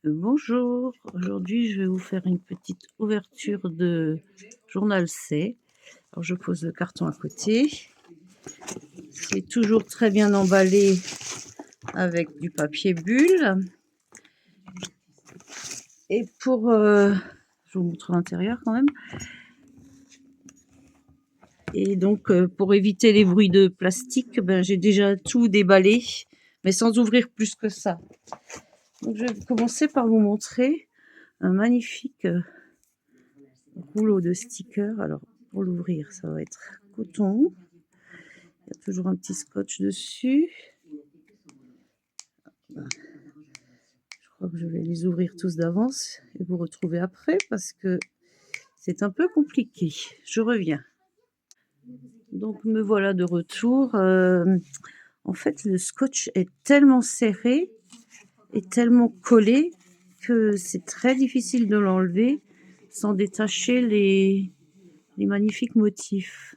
Bonjour, aujourd'hui je vais vous faire une petite ouverture de journal C. Alors je pose le carton à côté. C'est toujours très bien emballé avec du papier bulle. Et je vous montre l'intérieur quand même. Et donc pour éviter les bruits de plastique, j'ai déjà tout déballé, mais sans ouvrir plus que ça. Donc je vais commencer par vous montrer un magnifique rouleau de stickers. Alors pour l'ouvrir, ça va être coton. Il y a toujours un petit scotch dessus. Je crois que je vais les ouvrir tous d'avance et vous retrouver après parce que c'est un peu compliqué. Je reviens. Donc me voilà de retour. En fait, le scotch est tellement serré et tellement collé que c'est très difficile de l'enlever sans détacher les magnifiques motifs.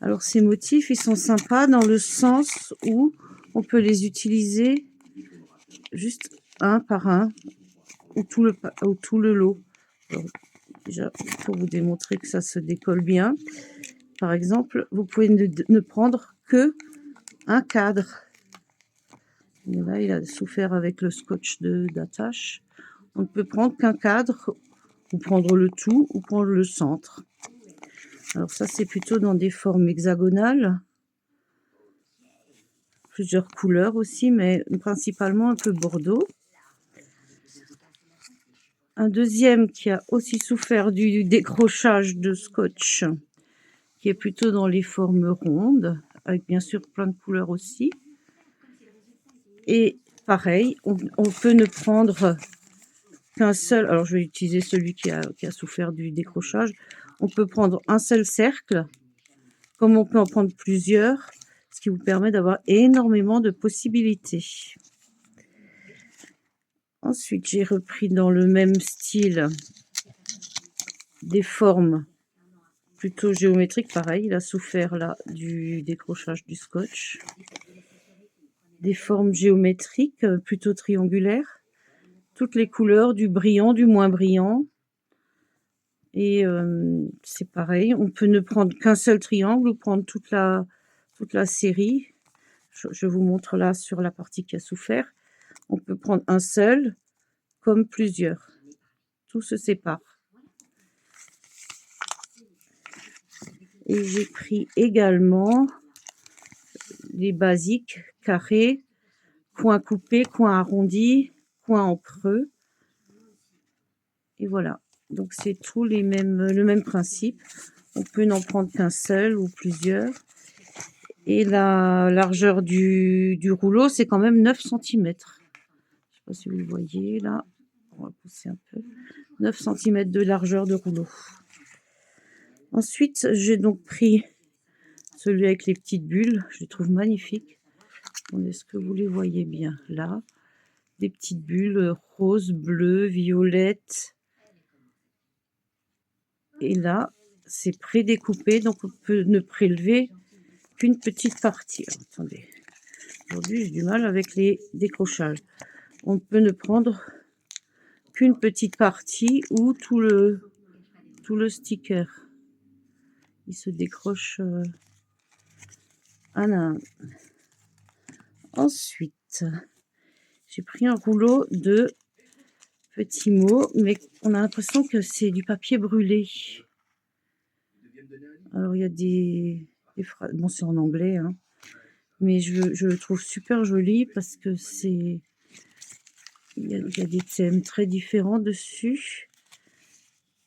Alors ces motifs, ils sont sympas dans le sens où on peut les utiliser juste un par un ou tout le lot. Alors, déjà, pour vous démontrer que ça se décolle bien, par exemple, vous pouvez ne prendre que un cadre. Et là, il a souffert avec le scotch d'attache. On ne peut prendre qu'un cadre, ou prendre le tout, ou prendre le centre. Alors ça, c'est plutôt dans des formes hexagonales. Plusieurs couleurs aussi, mais principalement un peu bordeaux. Un deuxième qui a aussi souffert du décrochage de scotch, qui est plutôt dans les formes rondes, avec bien sûr plein de couleurs aussi. Et pareil, on peut ne prendre qu'un seul, alors je vais utiliser celui qui a souffert du décrochage. On peut prendre un seul cercle, comme on peut en prendre plusieurs, ce qui vous permet d'avoir énormément de possibilités. Ensuite, j'ai repris dans le même style des formes plutôt géométriques. Pareil, il a souffert là du décrochage du scotch. Des formes géométriques plutôt triangulaires. Toutes les couleurs, du brillant, du moins brillant. Et c'est pareil, on peut ne prendre qu'un seul triangle ou prendre toute la série. Je vous montre là sur la partie qui a souffert. On peut prendre un seul comme plusieurs. Tout se sépare. Et j'ai pris également les basiques, carrés, coin coupé, coin arrondi, coin en creux. Et voilà. Donc c'est tout le même principe. On peut n'en prendre qu'un seul ou plusieurs. Et la largeur du rouleau, c'est quand même 9 cm. Je ne sais pas si vous le voyez là. On va pousser un peu. 9 cm de largeur de rouleau. Ensuite, j'ai donc pris celui avec les petites bulles. Je les trouve magnifiques. Est-ce que vous les voyez bien là? Des petites bulles roses, bleues, violettes. Et là, c'est prédécoupé, donc on peut ne prélever qu'une petite partie. Alors, attendez, aujourd'hui j'ai du mal avec les décrochages. On peut ne prendre qu'une petite partie ou tout le sticker. Il se décroche un à un. Ensuite, j'ai pris un rouleau de petits mots, mais on a l'impression que c'est du papier brûlé. Alors il y a des phrases, bon c'est en anglais, hein, mais je le trouve super joli parce que il y a des thèmes très différents dessus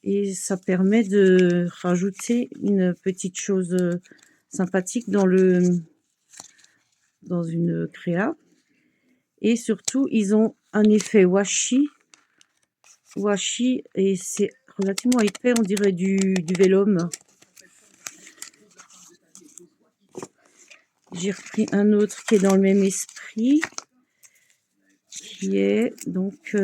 et ça permet de rajouter une petite chose sympathique dans une créa. Et surtout, ils ont un effet washi et c'est relativement épais, on dirait du vélum. J'ai repris un autre qui est dans le même esprit, qui est donc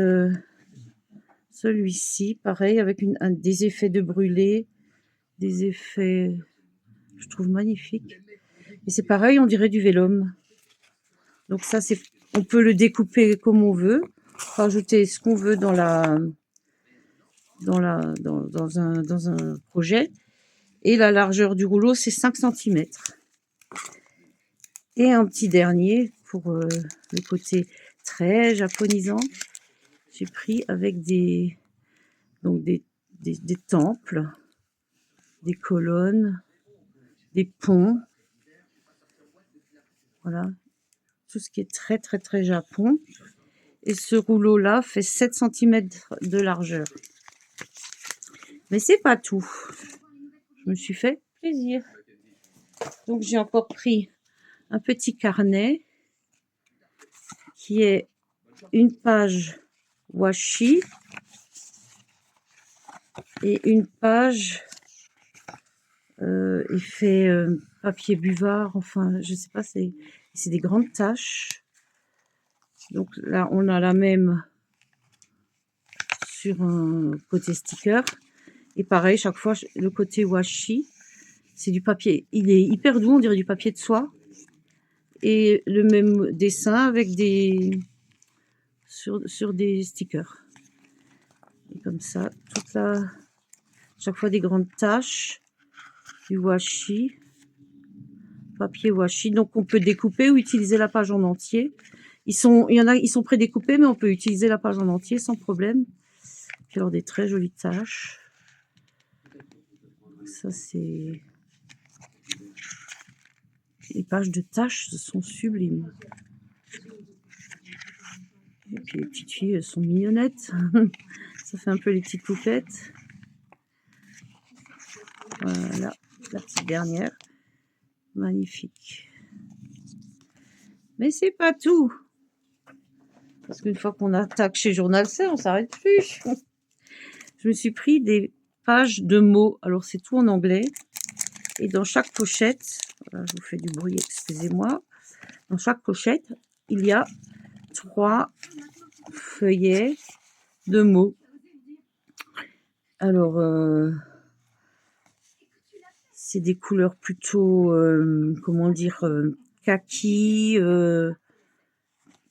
celui-ci, pareil, avec des effets de brûlé, des effets, je trouve magnifiques. Et c'est pareil, on dirait du vélum. Donc ça, on peut le découper comme on veut. rajouter ce qu'on veut dans un projet. Et la largeur du rouleau, c'est 5 centimètres. Et un petit dernier pour le côté très japonisant. J'ai pris avec des temples, des colonnes, des ponts. Voilà, tout ce qui est très très très Japon. Et ce rouleau-là fait 7 centimètres de largeur. Mais c'est pas tout. Je me suis fait plaisir. Donc j'ai encore pris un petit carnet qui est une page washi et une page effet papier buvard. Enfin, je sais pas, c'est des grandes taches. Donc là, on a la même sur un côté sticker. Et pareil, chaque fois, le côté washi, c'est du papier. Il est hyper doux, on dirait du papier de soie. Et le même dessin avec des sur des stickers. Et comme ça, chaque fois des grandes taches, du washi, papier washi. Donc on peut découper ou utiliser la page en entier. Il y en a, ils sont prédécoupés, mais on peut utiliser la page en entier sans problème. Puis alors des très jolies taches. Ça c'est... Les pages de tâches sont sublimes. Et puis les petites filles, elles sont mignonnettes. Ça fait un peu les petites poupettes. Voilà, la petite dernière. Magnifique. Mais c'est pas tout. Parce qu'une fois qu'on attaque chez Journal C, on s'arrête plus. Je me suis pris des pages de mots. Alors c'est tout en anglais. Et dans chaque pochette, voilà, je vous fais du bruit, excusez-moi. Dans chaque pochette, il y a 3 feuillets de mots. Alors, c'est des couleurs plutôt, comment dire, kaki,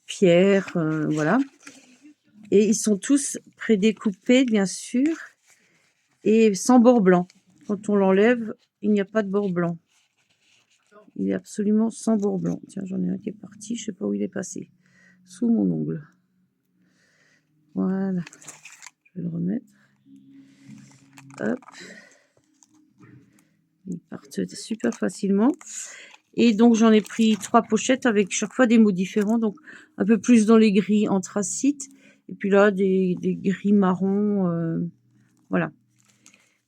pierre, voilà. Et ils sont tous prédécoupés, bien sûr, et sans bord blanc. Quand on l'enlève, il n'y a pas de bord blanc. Il est absolument sans bord blanc. Tiens, j'en ai un qui est parti, je ne sais pas où il est passé. Sous mon ongle. Voilà. Je vais le remettre. Hop. Ils partent super facilement. Et donc, j'en ai pris 3 pochettes avec chaque fois des mots différents. Donc, un peu plus dans les gris anthracite. Et puis là, des gris marron. Voilà.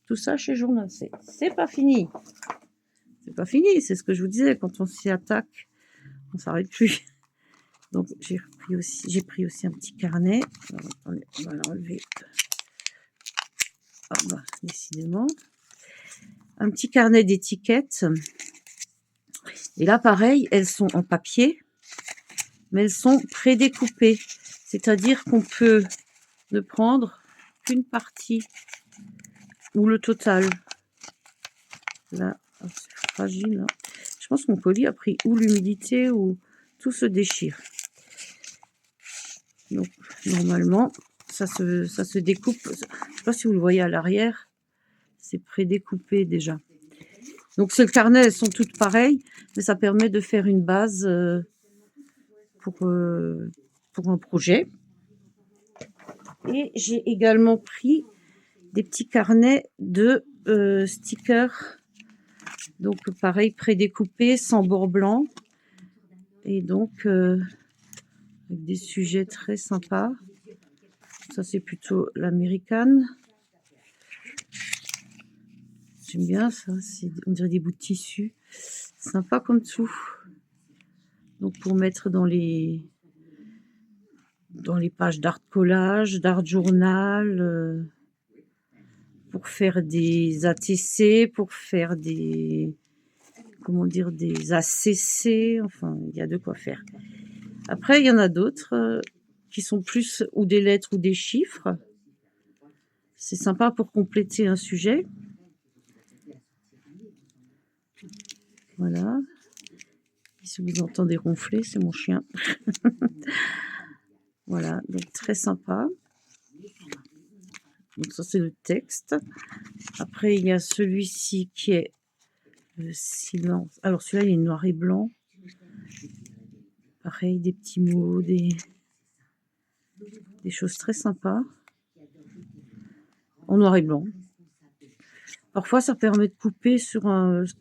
Tout ça chez Journal C. C'est pas fini. C'est pas fini. C'est ce que je vous disais. Quand on s'y attaque, on s'arrête plus. Donc, j'ai pris aussi un petit carnet. Alors, attendez, on va l'enlever. Ah bah, décidément. Un petit carnet d'étiquettes. Et là, pareil, elles sont en papier, mais elles sont prédécoupées. C'est-à-dire qu'on peut ne prendre qu'une partie ou le total. Là, c'est fragile. Hein. Je pense que mon colis a pris ou l'humidité ou tout se déchire. Donc, normalement, ça se découpe. Je ne sais pas si vous le voyez à l'arrière. C'est prédécoupé déjà. Donc, ce carnet, elles sont toutes pareilles, mais ça permet de faire une base pour un projet. Et j'ai également pris des petits carnets de stickers. Donc, pareil, prédécoupés, sans bord blanc. Et donc, avec des sujets très sympas. Ça, c'est plutôt l'américaine. J'aime bien ça. On dirait des bouts de tissu. Sympa comme tout. Donc, pour mettre dans les pages d'art collage, d'art journal, pour faire des ATC, pour faire des ACC, enfin, il y a de quoi faire. Après, il y en a d'autres qui sont plus ou des lettres ou des chiffres. C'est sympa pour compléter un sujet. Voilà. Si vous entendez ronfler, c'est mon chien. Voilà, donc très sympa. Donc ça, c'est le texte. Après, il y a celui-ci qui est le silence. Alors celui-là, il est noir et blanc. Pareil, des petits mots, des choses très sympas. En noir et blanc. Parfois, ça permet de couper sur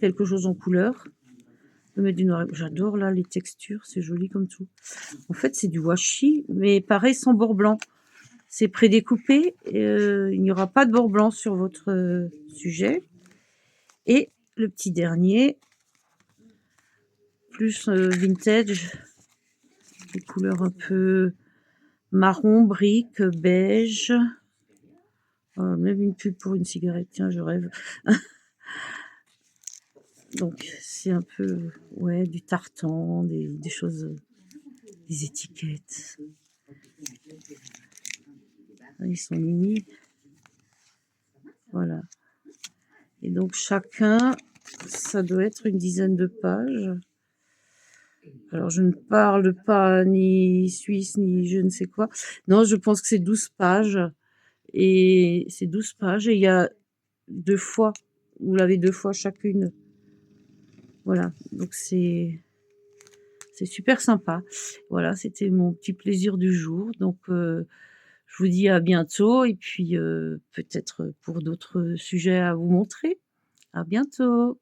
quelque chose en couleur. De mettre du noir et blanc. J'adore là les textures, c'est joli comme tout. En fait, c'est du washi, mais pareil, sans bord blanc. C'est prédécoupé. Il n'y aura pas de bord blanc sur votre sujet. Et le petit dernier, plus vintage, des couleurs un peu marron, brique, beige. Même une pub pour une cigarette, tiens, je rêve. Donc c'est un peu, ouais, du tartan, des choses, des étiquettes. Ah, ils sont mini. Voilà. Et donc chacun, ça doit être une dizaine de pages. Alors je ne parle pas ni suisse, ni je ne sais quoi. Non, je pense que c'est 12 pages. Et c'est 12 pages et il y a 2 fois. Vous l'avez 2 fois chacune. Voilà, donc c'est super sympa. Voilà, c'était mon petit plaisir du jour. Donc je vous dis à bientôt et puis peut-être pour d'autres sujets à vous montrer. À bientôt.